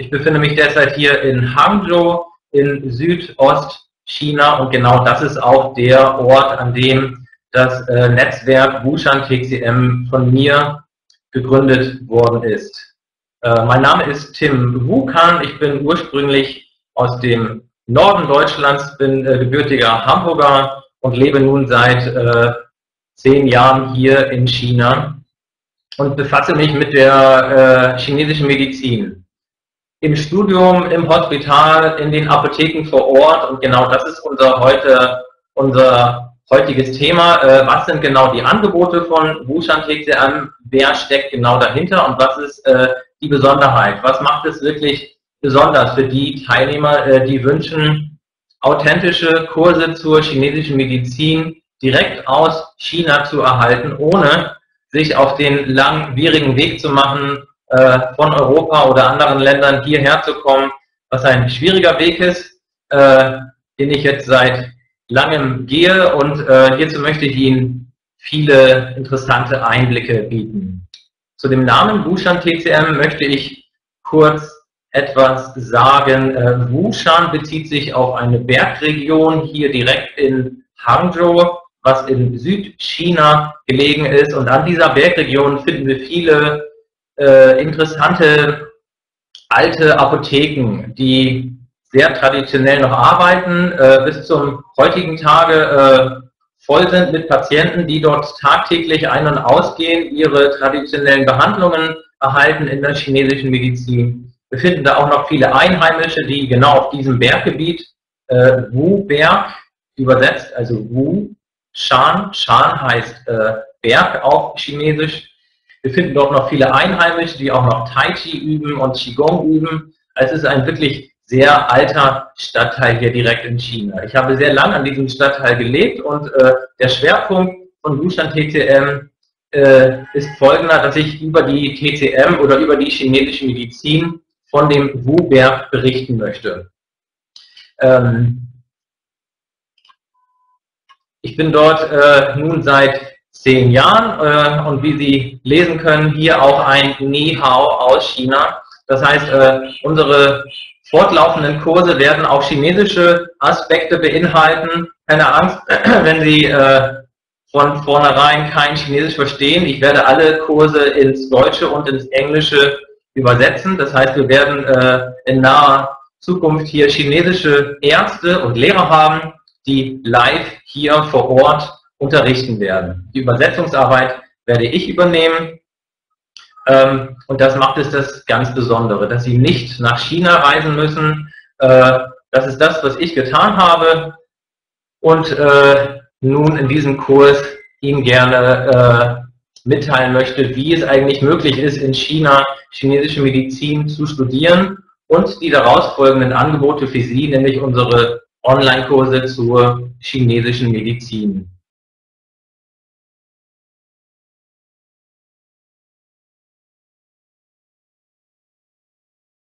Ich befinde mich derzeit hier in Hangzhou in Südostchina und genau das ist auch der Ort, an dem das Netzwerk Wushan TCM von mir gegründet worden ist. Mein Name ist Tim Wukan, ich bin ursprünglich aus dem Norden Deutschlands, bin gebürtiger Hamburger und lebe nun seit 10 Jahren hier in China und befasse mich mit der chinesischen Medizin. Im Studium, im Hospital, in den Apotheken vor Ort und genau das ist unser heutiges Thema. Was sind genau die Angebote von Wushan TCM? Wer steckt genau dahinter und was ist die Besonderheit? Was macht es wirklich besonders für die Teilnehmer, die wünschen, authentische Kurse zur chinesischen Medizin direkt aus China zu erhalten, ohne sich auf den langwierigen Weg zu machen, von Europa oder anderen Ländern hierher zu kommen, was ein schwieriger Weg ist, den ich jetzt seit langem gehe und hierzu möchte ich Ihnen viele interessante Einblicke bieten. Zu dem Namen Wushan TCM möchte ich kurz etwas sagen. Wushan bezieht sich auf eine Bergregion hier direkt in Hangzhou, was in Südchina gelegen ist. Und an dieser Bergregion finden wir viele interessante alte Apotheken, die sehr traditionell noch arbeiten, bis zum heutigen Tage voll sind mit Patienten, die dort tagtäglich ein- und ausgehen, ihre traditionellen Behandlungen erhalten in der chinesischen Medizin. Wir finden da auch noch viele Einheimische, die genau auf diesem Berggebiet, Wu-Berg übersetzt, also Wu-Shan, Shan heißt Berg auf Chinesisch. Wir finden dort noch viele Einheimische, die auch noch Tai Chi üben und Qigong üben. Es ist ein wirklich sehr alter Stadtteil hier direkt in China. Ich habe sehr lange an diesem Stadtteil gelebt und der Schwerpunkt von Wushan TCM ist folgender, dass ich über die TCM oder über die chinesische Medizin von dem Wu-Berg berichten möchte. Ich bin dort nun seit 10 Jahren und wie Sie lesen können, hier auch ein Ni Hao aus China. Das heißt, unsere fortlaufenden Kurse werden auch chinesische Aspekte beinhalten. Keine Angst, wenn Sie von vornherein kein Chinesisch verstehen. Ich werde alle Kurse ins Deutsche und ins Englische übersetzen. Das heißt, wir werden in naher Zukunft hier chinesische Ärzte und Lehrer haben, die live hier vor Ort unterrichten werden. Die Übersetzungsarbeit werde ich übernehmen. Und das macht es das ganz Besondere, dass Sie nicht nach China reisen müssen. Das ist das, was ich getan habe und nun in diesem Kurs Ihnen gerne mitteilen möchte, wie es eigentlich möglich ist, in China chinesische Medizin zu studieren und die daraus folgenden Angebote für Sie, nämlich unsere Online-Kurse zur chinesischen Medizin.